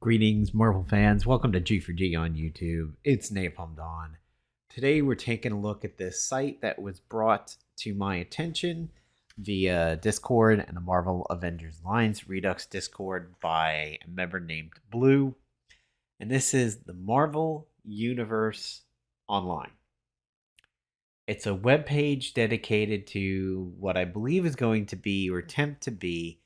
Greetings, Marvel fans. Welcome to G4G on YouTube. It's Napalm Dawn. Today we're taking a look at this site that was brought to my attention via Discord and the Marvel Avengers Alliance Redux Discord by a member named Blue. And this is the Marvel Universe Online. It's a webpage dedicated to what I believe is going to be, or attempt to be,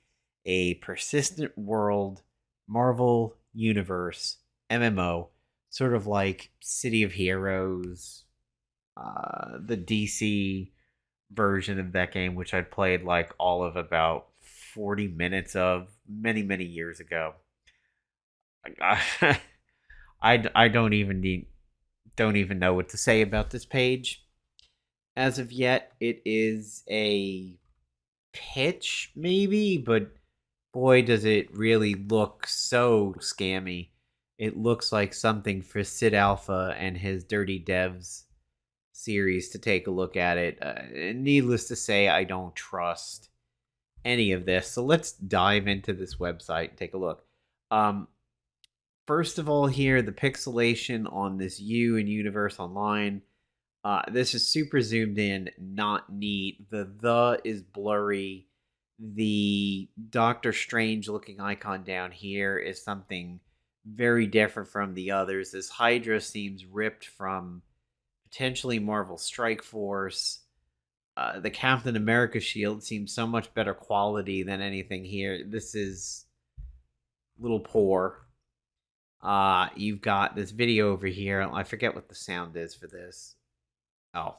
a persistent world Marvel Universe MMO, sort of like City of Heroes, the DC version of that game, which I played like all of about 40 minutes of many years ago. I, I don't even know what to say about this page. As of yet, it is a pitch, maybe, but boy, does it really look so scammy. It looks like something for Sid Alpha and his Dirty Devs series to take a look at it. Needless to say, I don't trust any of this. So let's dive into this website and take a look. First of all, here, the pixelation on this U in Universe Online. This is super zoomed in, not neat. The is blurry. The Doctor Strange looking icon down here is something very different from the others. This Hydra seems ripped from potentially Marvel Strike Force. The Captain America shield seems so much better quality than anything here. This is a little poor. You've got this video over here. I forget what the sound is for this. Oh,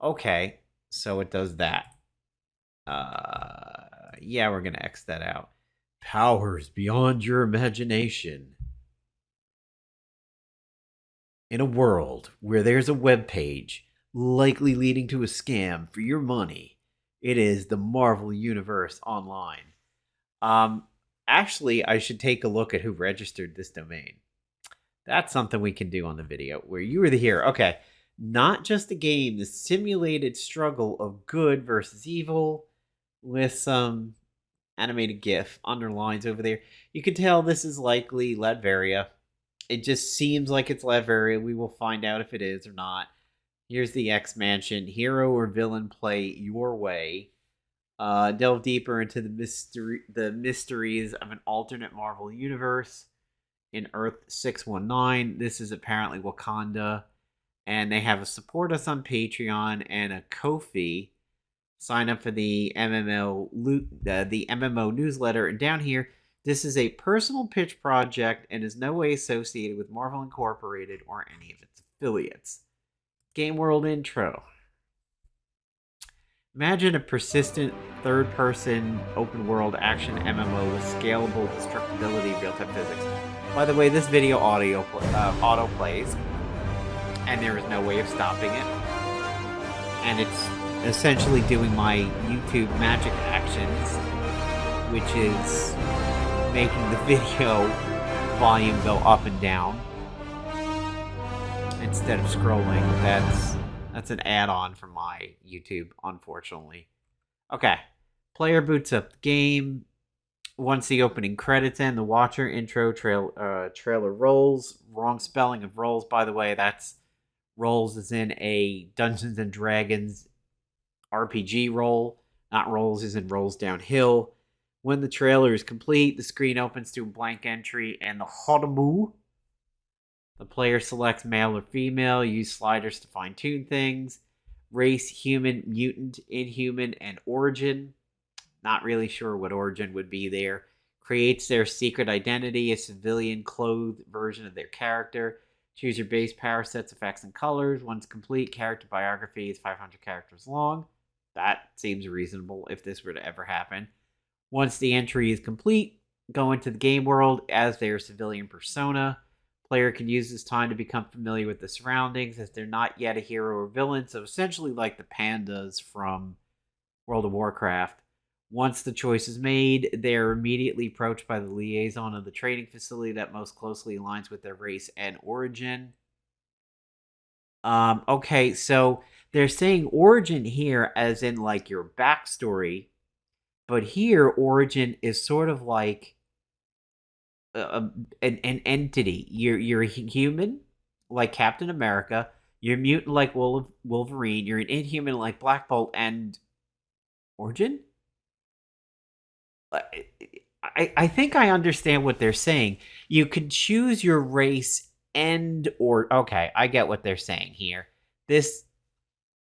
okay. So it does that. Yeah, we're gonna X that out. Powers beyond your imagination. In a world where there's a web page likely leading to a scam for your money, it is the Marvel Universe Online. Actually, I should take a look at who registered this domain. That's something we can do on the video, where you were the hero. Okay, not just a game, the simulated struggle of good versus evil, with some animated GIF underlines over there. You can tell this is likely Latveria. It just seems like it's Latveria. We will find out if it is or not. Here's the X Mansion. Hero or villain, play your way. Delve deeper into the mysteries of an alternate Marvel universe in Earth 619. This is apparently Wakanda. And they have a support us on Patreon and a Ko-fi. Sign up for the MMO newsletter. And down here, this is a personal pitch project and is no way associated with Marvel Incorporated or any of its affiliates. Game World intro. Imagine a persistent third-person open-world action MMO with scalable destructibility, real-time physics. By the way, this video auto plays, and there is no way of stopping it. And it's essentially doing my YouTube magic actions, which is making the video volume go up and down instead of scrolling. That's an add-on for my YouTube, unfortunately. Okay, player boots up the game. Once the opening credits end, the watcher intro trailer rolls. Wrong spelling of rolls, by the way. That's rolls as in a Dungeons and Dragons RPG roll, not rolls as in rolls downhill. When the trailer is complete, the screen opens to a blank entry and the Hotamu. The player selects male or female, use sliders to fine-tune things. Race, human, mutant, inhuman, and origin. Not really sure what origin would be there. Creates their secret identity, a civilian-clothed version of their character. Choose your base power sets, effects, and colors. Once complete, character biography is 500 characters long. That seems reasonable if this were to ever happen. Once the entry is complete, go into the game world as their civilian persona. Player can use this time to become familiar with the surroundings as they're not yet a hero or villain, so essentially like the pandas from World of Warcraft. Once the choice is made, they're immediately approached by the liaison of the trading facility that most closely aligns with their race and origin. Okay, so they're saying origin here as in like your backstory, but here origin is sort of like an entity. You're a human like Captain America. You're mutant like Wolverine. You're an inhuman like Black Bolt and Origin. I think I understand what they're saying. You can choose your race and or okay, I get what they're saying here. This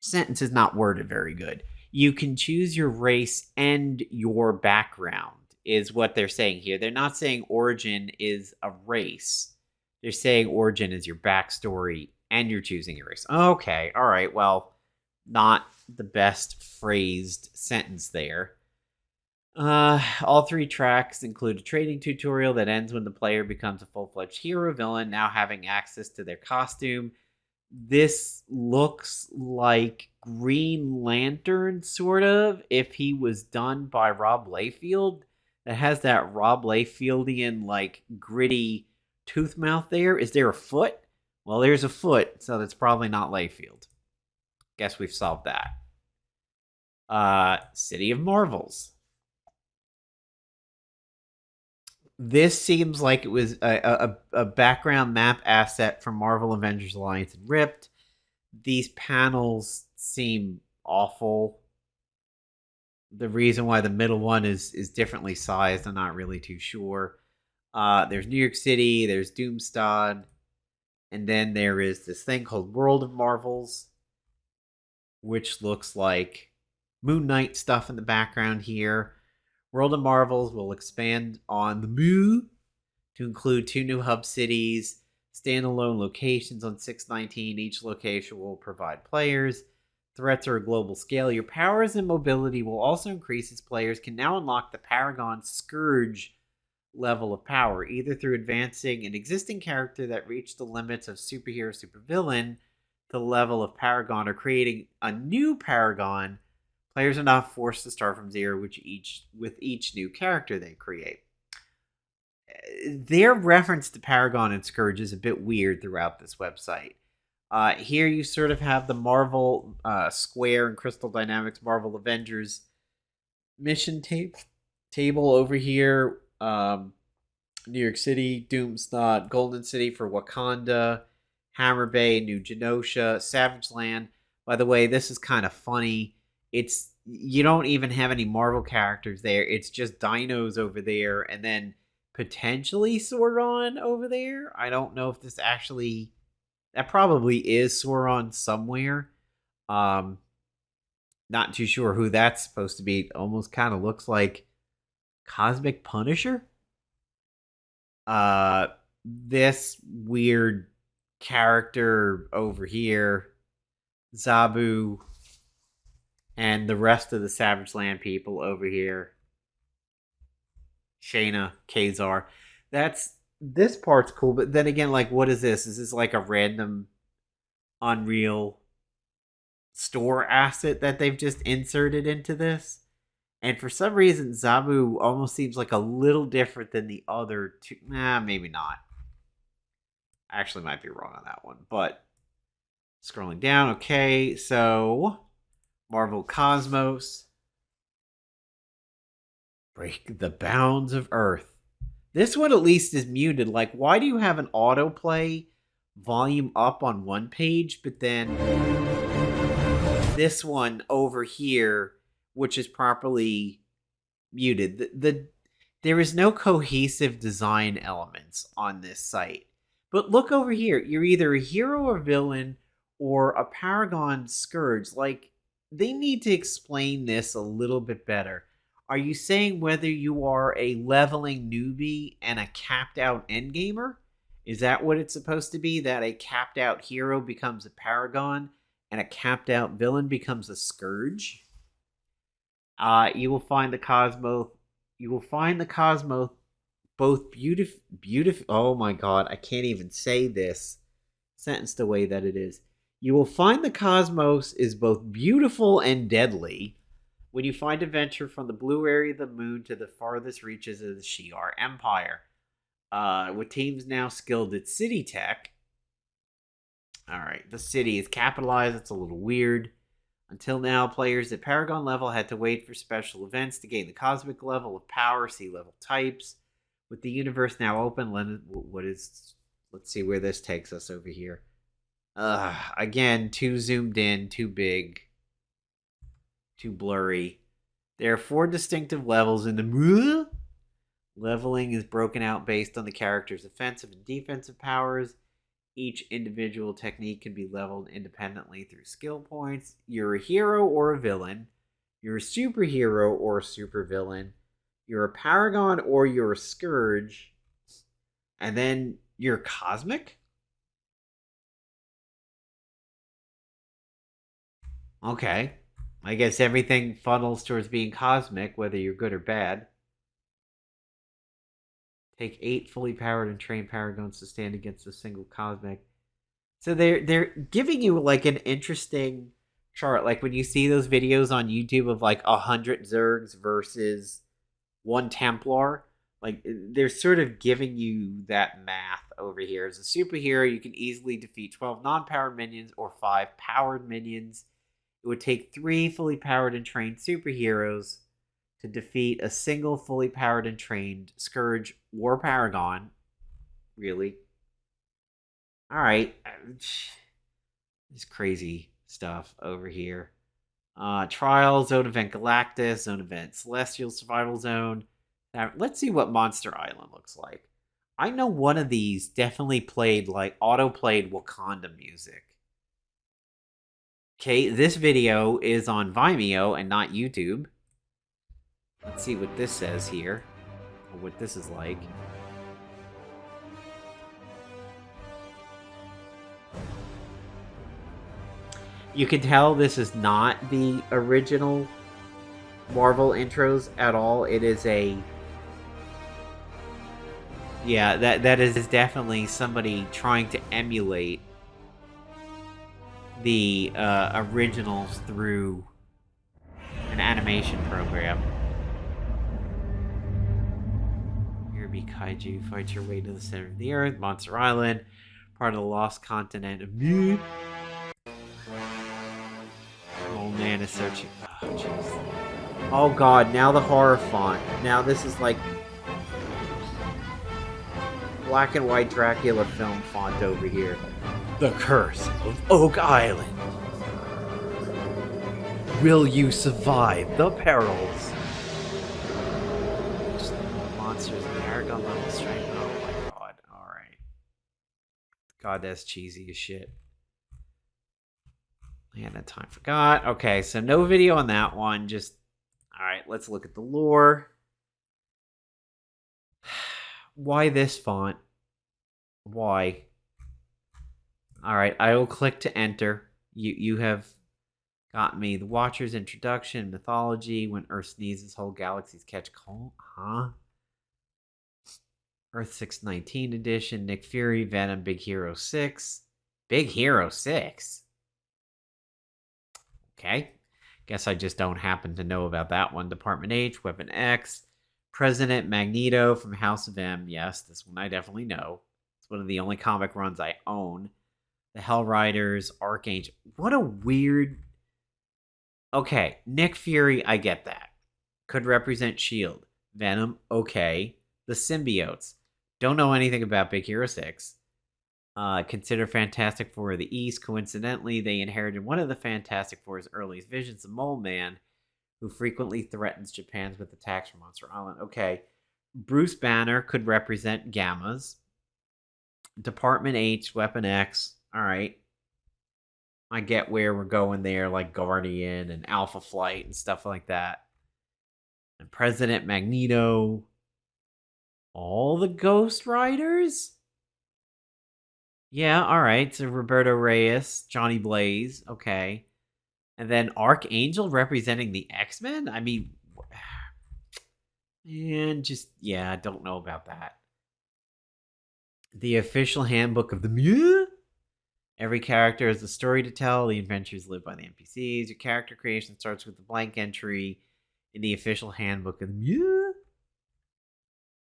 sentence is not worded very good. You can choose your race and your background is what they're saying here. They're not saying origin is a race. They're saying origin is your backstory and you're choosing your race. Okay, all right. Well, not the best phrased sentence there. All three tracks include a trading tutorial that ends when the player becomes a full-fledged hero villain, now having access to their costume. This looks like Green Lantern, sort of, if he was done by Rob Liefeld. That has that Rob Liefeldian, like, gritty tooth mouth there. Is there a foot? Well, there's a foot, so that's probably not Liefeld. Guess we've solved that. City of Marvels. This seems like it was a background map asset from Marvel Avengers Alliance and Ripped. These panels seem awful. The reason why the middle one is differently sized, I'm not really too sure. There's New York City, there's Doomstad, and then there is this thing called World of Marvels, which looks like Moon Knight stuff in the background here. World of Marvels will expand on the Moo to include 2 new hub cities, standalone locations on 619. Each location will provide players. Threats are a global scale. Your powers and mobility will also increase as players can now unlock the Paragon Scourge level of power, either through advancing an existing character that reached the limits of superhero supervillain to the level of Paragon, or creating a new Paragon. Players are not forced to start from zero with each new character they create. Their reference to Paragon and Scourge is a bit weird throughout this website. Here you sort of have the Marvel Square and Crystal Dynamics Marvel Avengers mission table over here. New York City, Doomstad, Golden City for Wakanda, Hammer Bay, New Genosha, Savage Land. By the way, this is kind of funny. You don't even have any Marvel characters there. It's just dinos over there, and then potentially Sauron over there. I don't know if this actually... That probably is Sauron somewhere. Not too sure who that's supposed to be. It almost kind of looks like Cosmic Punisher. This weird character over here, Zabu, and the rest of the Savage Land people over here, Shayna, Khazar. This part's cool, but then again, like, what is this? Is this like a random Unreal store asset that they've just inserted into this? And for some reason, Zabu almost seems like a little different than the other two. Nah, maybe not. I actually might be wrong on that one. But scrolling down, okay, so Marvel Cosmos. Break the bounds of Earth. This one at least is muted. Like, why do you have an autoplay volume up on one page, but then this one over here, which is properly muted? There is no cohesive design elements on this site. But look over here. You're either a hero or villain or a Paragon Scourge. Like, they need to explain this a little bit better. Are you saying whether you are a leveling newbie and a capped out endgamer? Is that what it's supposed to be? That a capped out hero becomes a Paragon and a capped out villain becomes a Scourge? You will find the Cosmos. Both beautiful. Oh my god, I can't even say this sentence the way that it is. You will find the Cosmos is both beautiful and deadly when you find adventure from the blue area of the moon to the farthest reaches of the Shi'ar Empire. With teams now skilled at city tech. Alright, the city is capitalized. It's a little weird. Until now, players at Paragon level had to wait for special events to gain the cosmic level of power, sea level types. With the universe now open, let's see where this takes us over here. Again, too zoomed in, too big, too blurry. There are 4 distinctive levels in the leveling is broken out based on the character's offensive and defensive powers. Each individual technique can be leveled independently through skill points. You're a hero or a villain. You're a superhero or a supervillain. You're a paragon or you're a scourge. And then you're cosmic? Okay. I guess everything funnels towards being cosmic, whether you're good or bad. Take 8 fully powered and trained paragons to stand against a single cosmic. So they're giving you like an interesting chart. Like when you see those videos on YouTube of like 100 Zergs versus 1 Templar, like they're sort of giving you that math over here. As a superhero, you can easily defeat 12 non-powered minions or 5 powered minions. It would take 3 fully powered and trained superheroes to defeat a single fully powered and trained Scourge or Paragon. Really? Alright. This crazy stuff over here. Trial, Zone Event Galactus, Zone Event Celestial, Survival Zone. Now, let's see what Monster Island looks like. I know one of these definitely played, like, auto-played Wakanda music. Okay, this video is on Vimeo and not YouTube. Let's see what this says here. Or what this is like. You can tell this is not the original Marvel intros at all. It is a... Yeah, that is definitely somebody trying to emulate the originals through an animation program. Here be kaiju, fight your way to the center of the earth. Monster Island, part of the lost continent of Mu. Old man is searching. Oh, jeez. Oh god, now the horror font. Now this is like black and white Dracula film font over here. The Curse of Oak Island. Will you survive the perils? Just monsters and paragon level strength. Oh my god. Alright. God, that's cheesy as shit. Man, that time forgot. Okay, so no video on that one. Just, alright, let's look at the lore. Why this font? Why? Alright, I will click to enter. You have got me. The Watcher's introduction, mythology, when Earth sneezes, whole galaxies catch cold. Huh? Earth 619 edition, Nick Fury, Venom, Big Hero 6. Big Hero 6? Okay. Guess I just don't happen to know about that one. Department H, Weapon X, President Magneto from House of M. Yes, this one I definitely know. It's one of the only comic runs I own. The Hell Riders, Archangel. What a weird... Okay, Nick Fury, I get that. Could represent S.H.I.E.L.D. Venom, okay. The Symbiotes. Don't know anything about Big Hero 6. Consider Fantastic Four of the East. Coincidentally, they inherited one of the Fantastic Four's earliest visions, the Mole Man, who frequently threatens Japan with attacks from Monster Island. Okay. Bruce Banner could represent Gammas. Department H, Weapon X. Alright. I get where we're going there, like Guardian and Alpha Flight and stuff like that. And President Magneto. All the Ghost Riders? Yeah, alright. So Roberto Reyes, Johnny Blaze, okay. And then Archangel representing the X-Men? I mean, and just, yeah, I don't know about that. The official handbook of the Mew? Every character has a story to tell. The adventures live by the NPCs. Your character creation starts with a blank entry in the official handbook of the Mew.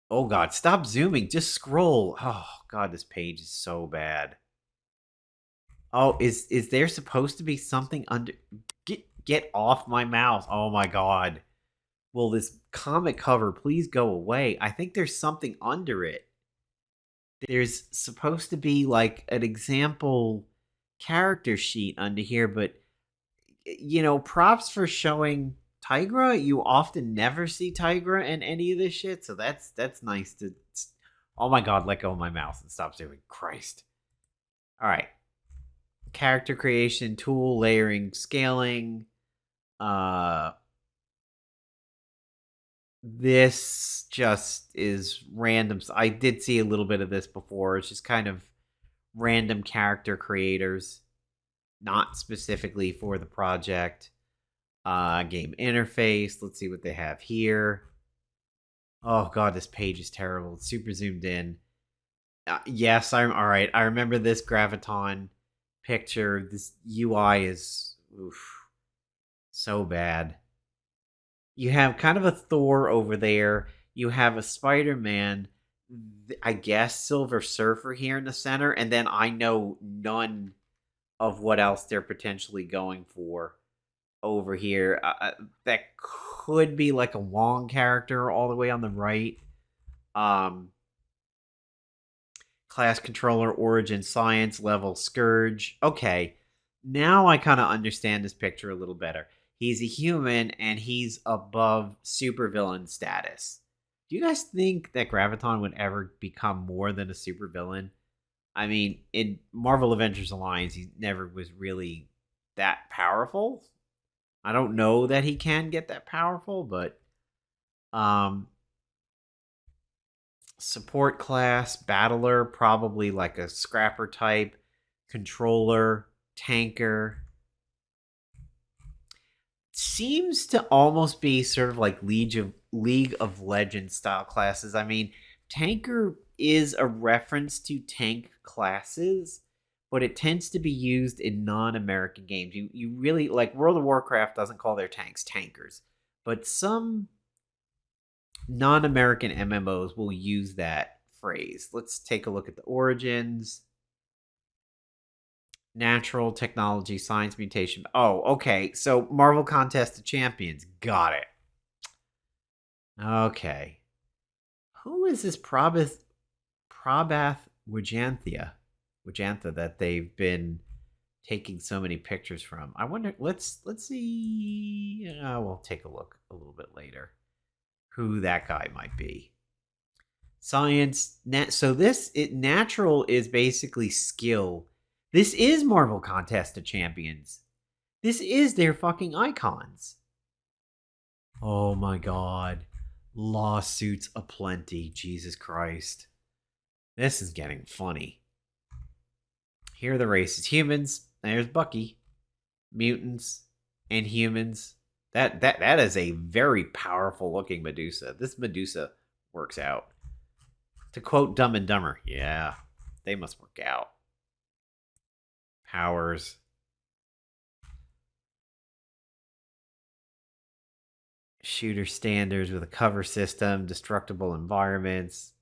Oh god, stop zooming. Just scroll. Oh god, this page is so bad. Oh, is there supposed to be something under... Get off my mouse. Oh my god. will this comic cover please go away? I think there's something under it. There's supposed to be like an example character sheet under here, but props for showing Tigra. You often never see Tigra in any of this shit, so that's nice to. Oh my god, let go of my mouse and stop doing. Christ. All right. Character creation tool, layering, scaling. This just is random. I did see a little bit of this before. It's just kind of random character creators, not specifically for the project. Game interface. Let's see what they have here. Oh god, this page is terrible. It's super zoomed in. Yes, I'm all right. I remember this Graviton picture. This UI is so bad. You have kind of a Thor over there. You have a Spider-Man. I guess Silver Surfer here in the center, and then I know none of what else they're potentially going for over here. That could be like a Wong character all the way on the right. Class controller, origin, science, level, Scourge. Okay, now I kind of understand this picture a little better. He's a human, and he's above supervillain status. Do you guys think that Graviton would ever become more than a supervillain? I mean, in Marvel Avengers Alliance, he never was really that powerful. I don't know that he can get that powerful, but support class, battler, probably like a scrapper type, controller, tanker. Seems to almost be sort of like League of Legends style classes. I mean, tanker is a reference to tank classes, but it tends to be used in non-American games. You really like World of Warcraft doesn't call their tanks tankers, but some non-American MMOs will use that phrase. Let's take a look at the origins. Natural, technology, science, mutation. Oh, okay. So Marvel Contest of Champions. Got it. Okay. Who is this Prabhath Wajantha that they've been taking so many pictures from? I wonder. Let's see. We'll take a look a little bit later. Who that guy might be. Science. So natural is basically skill. This is Marvel Contest of Champions. This is their fucking icons. Oh my god. Lawsuits aplenty. Jesus Christ. This is getting funny. Here are the races. Humans. There's Bucky. Mutants. And humans. That is a very powerful looking Medusa. This Medusa works out. To quote Dumb and Dumber. Yeah. They must work out. Powers. Shooter standards with a cover system. Destructible environments.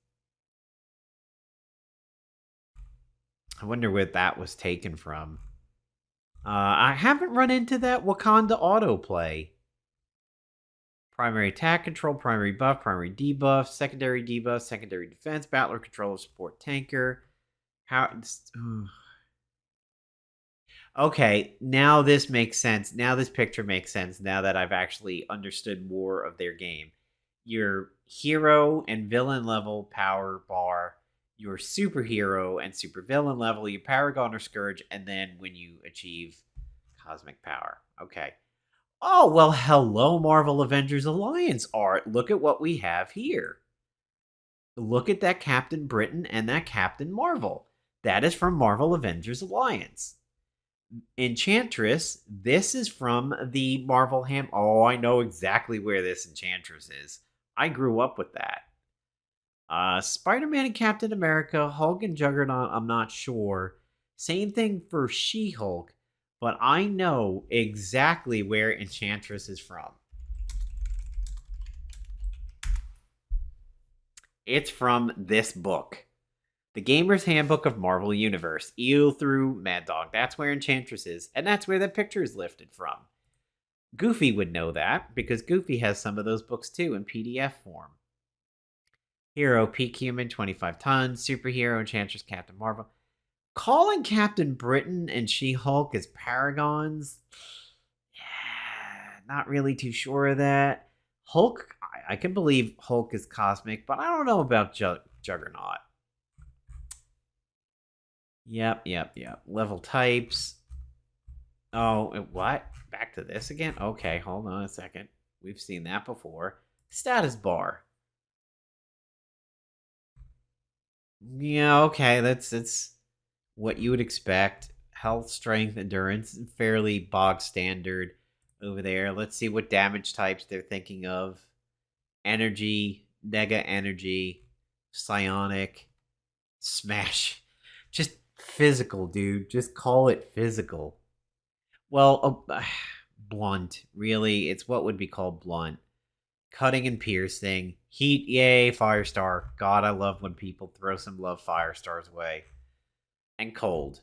I wonder where that was taken from. I haven't run into that Wakanda autoplay. Primary attack control, primary buff, primary debuff, secondary defense, battler, controller, support, tanker. Okay, now this makes sense. Now this picture makes sense now that I've actually understood more of their game. Your hero and villain level power bar, your superhero and supervillain level, your Paragon or Scourge, and then when you achieve cosmic power. Okay. Oh, well, hello, Marvel Avengers Alliance art. Look at what we have here. Look at that Captain Britain and that Captain Marvel. That is from Marvel Avengers Alliance. Enchantress, this is from the Marvel Ham. Oh, I know exactly where this Enchantress is. I grew up with that. Spider-Man and Captain America, Hulk and Juggernaut, I'm not sure. Same thing for She-Hulk, but I know exactly where Enchantress is from. It's from this book. The Gamer's Handbook of Marvel Universe. Eel through Mad Dog. That's where Enchantress is. And that's where the picture is lifted from. Goofy would know that because Goofy has some of those books too in PDF form. Hero, Peak Human, 25 tons. Superhero, Enchantress, Captain Marvel. Calling Captain Britain and She-Hulk as paragons, yeah, not really too sure of that. Hulk, I can believe Hulk is cosmic, but I don't know about Juggernaut. Yep. Level types. Oh, what? Back to this again? Okay, hold on a second. We've seen that before. Status bar. Yeah, okay, that's what you would expect. Health, strength, endurance, fairly bog standard over there. Let's see what damage types they're thinking of. Energy, nega energy, psionic, smash. Just physical, dude. Just call it physical. Well, blunt. Really, it's what would be called blunt. Cutting and piercing. Heat, yay, Firestar. God, I love when people throw some love Firestars away. And cold.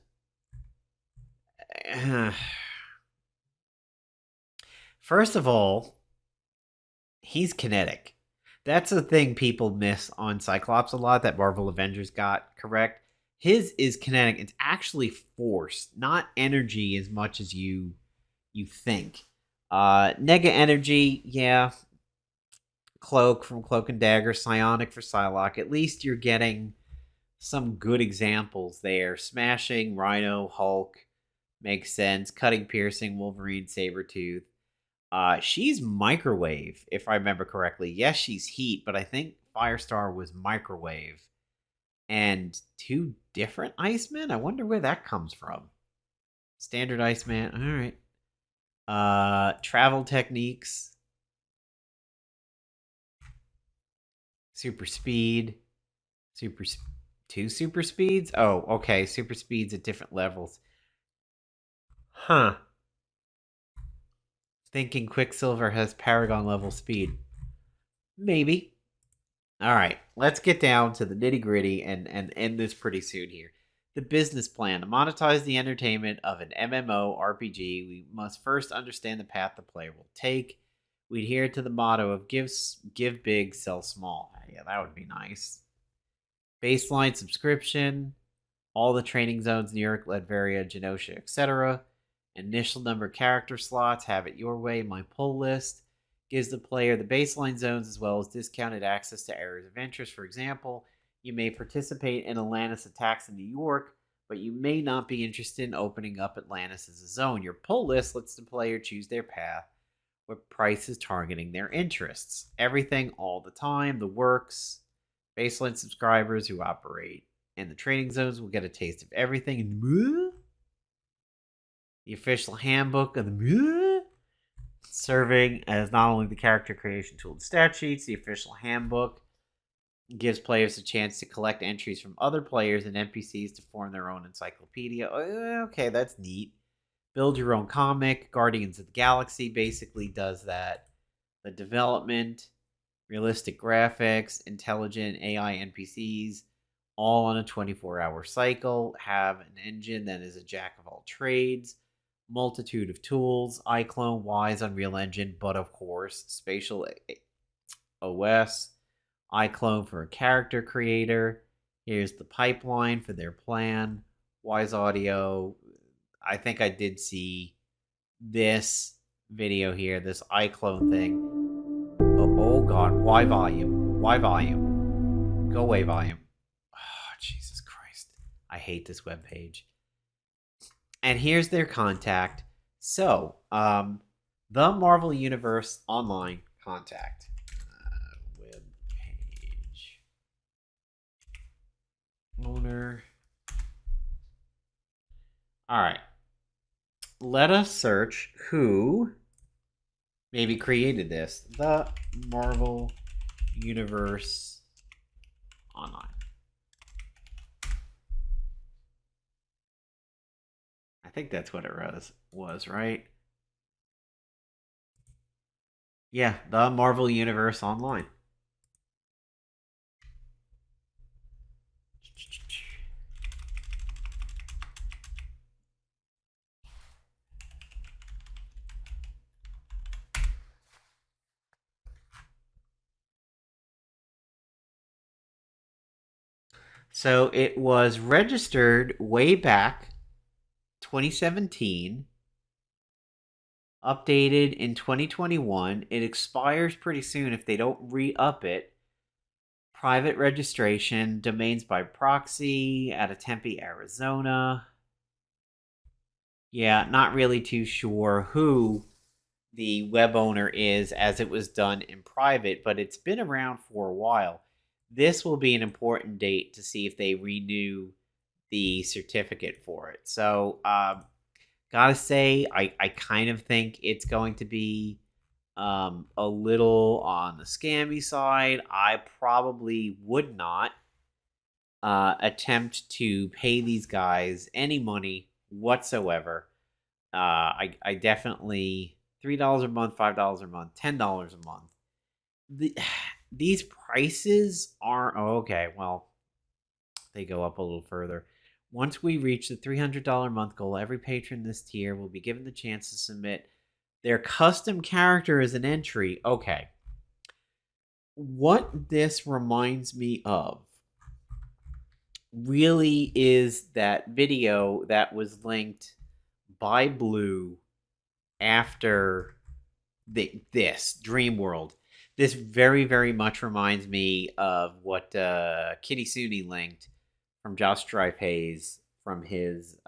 First of all, he's kinetic. That's the thing people miss on Cyclops a lot that Marvel Avengers got correct. His is kinetic. It's actually force, not energy as much as you think. Nega energy, yeah. Cloak from Cloak and Dagger, Psionic for Psylocke. At least you're getting some good examples there. Smashing, Rhino, Hulk, makes sense. Cutting, piercing, Wolverine, Sabretooth. She's microwave, if I remember correctly. Yes, she's heat, but I think Firestar was microwave. And two different Icemen? I wonder where that comes from. Standard Iceman. Alright. Travel techniques. Super speed. Two super speeds? Oh, okay. Super speeds at different levels. Huh. Thinking Quicksilver has Paragon level speed. Maybe. All right, let's get down to the nitty gritty and end this pretty soon here. The business plan. To monetize the entertainment of an MMO RPG, we must first understand the path the player will take. We adhere to the motto of give big, sell small. Yeah, that would be nice. Baseline subscription. All the training zones, New York, Latveria, Genosha, etc. Initial number of character slots, have it your way. My pull list gives the player the baseline zones as well as discounted access to areas of interest. For example, you may participate in Atlantis attacks in New York, but you may not be interested in opening up Atlantis as a zone. Your pull list lets the player choose their path, with prices targeting their interests. Everything all the time, the works. Baseline subscribers who operate in the training zones will get a taste of everything. The official handbook of the serving as not only the character creation tool and stat sheets, the official handbook gives players a chance to collect entries from other players and NPCs to form their own encyclopedia. Okay, that's neat. Build your own comic. Guardians of the Galaxy basically does that. The development, realistic graphics, intelligent AI NPCs, all on a 24-hour cycle. Have an engine that is a jack of all trades. Multitude of tools. iClone, Wise, Unreal Engine, but of course, Spatial OS. iClone for a character creator. Here's the pipeline for their plan. Wise Audio. I think I did see this video here, this iClone thing. Oh god, why volume? Why volume? Go away, volume. Oh, Jesus Christ. I hate this webpage. And here's their contact. So, the Marvel Universe Online contact. Web page. Owner. Alright. Let us search who maybe created this. The Marvel Universe Online. I think that's what it was, right? Yeah, the Marvel Universe Online. So it was registered way back 2017, updated in 2021. It expires pretty soon if they don't re-up it. Private registration, domains by proxy out of Tempe, Arizona. Yeah, not really too sure who the web owner is as it was done in private, but it's been around for a while. This will be an important date to see if they renew the certificate for it. So, gotta say, I kind of think it's going to be a little on the scammy side. I probably would not attempt to pay these guys any money whatsoever. I definitely $3 a month, $5 a month, $10 a month. These prices are okay. Well, they go up a little further. Once we reach the $300 a month goal, every patron this tier will be given the chance to submit their custom character as an entry. Okay. What this reminds me of really is that video that was linked by Blue after this Dream World. This very, very much reminds me of what Kitty Suni linked from Josh Strife Hayes from his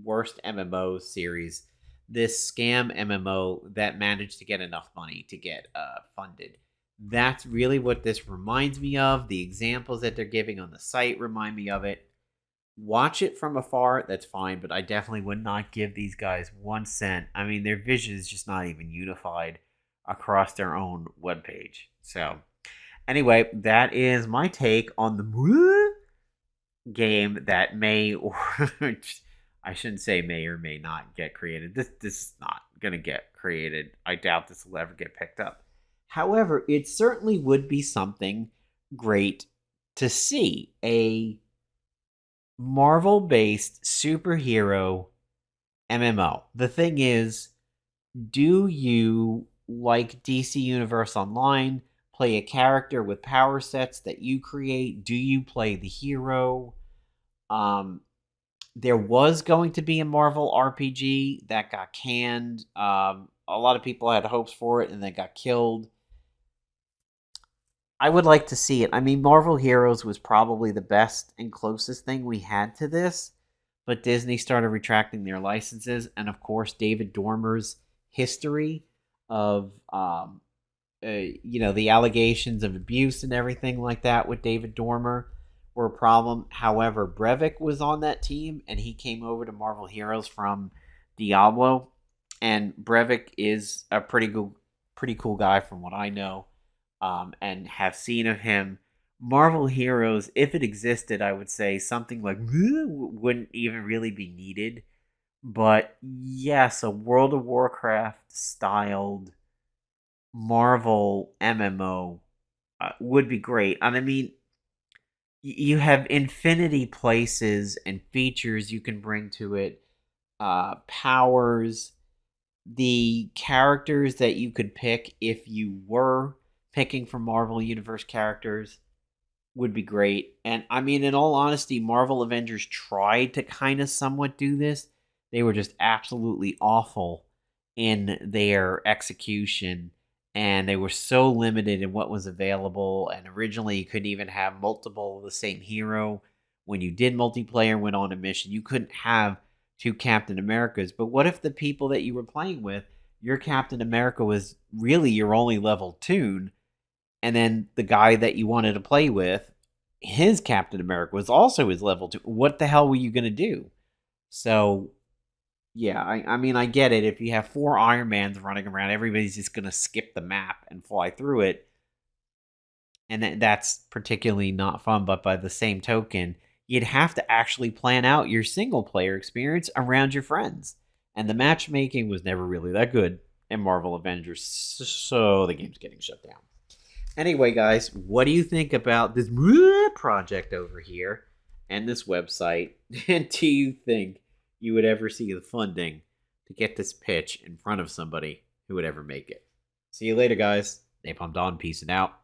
worst MMO series. This scam MMO that managed to get enough money to get funded. That's really what this reminds me of. The examples that they're giving on the site remind me of it. Watch it from afar, that's fine, but I definitely would not give these guys 1 cent. I mean, their vision is just not even unified across their own webpage. So, anyway, that is my take on the game that may, or I shouldn't say may or may not get created. This is not going to get created. I doubt this will ever get picked up. However, it certainly would be something great to see. A Marvel-based superhero MMO. The thing is, do you, like DC Universe Online, play a character with power sets that you create? Do you play the hero? There was going to be a Marvel RPG that got canned. A lot of people had hopes for it and then got killed. I would like to see it. I mean, Marvel Heroes was probably the best and closest thing we had to this, but Disney started retracting their licenses, and of course, David Dormer's history of, the allegations of abuse and everything like that with David Dormer were a problem. However, Brevik was on that team, and he came over to Marvel Heroes from Diablo, and Brevik is a pretty cool guy from what I know. And have seen of him. Marvel Heroes, if it existed, I would say something like wouldn't even really be needed. But yes, a World of Warcraft styled Marvel MMO would be great. And I mean, you have infinity places and features you can bring to it, powers, the characters that you could pick if you were picking from Marvel Universe characters would be great. And I mean, in all honesty, Marvel Avengers tried to kind of somewhat do this. They were just absolutely awful in their execution, and they were so limited in what was available. And originally, you couldn't even have multiple of the same hero. When you did multiplayer and went on a mission, you couldn't have two Captain Americas. But what if the people that you were playing with, your Captain America was really your only level tune? And then the guy that you wanted to play with, his Captain America was also his level 2. What the hell were you going to do? So, yeah, I mean, I get it. If you have 4 Iron Mans running around, everybody's just going to skip the map and fly through it. And that's particularly not fun. But by the same token, you'd have to actually plan out your single-player experience around your friends. And the matchmaking was never really that good in Marvel Avengers. So the game's getting shut down. Anyway, guys, what do you think about this project over here and this website? And do you think you would ever see the funding to get this pitch in front of somebody who would ever make it? See you later, guys. Napalm Dawn, peace and out.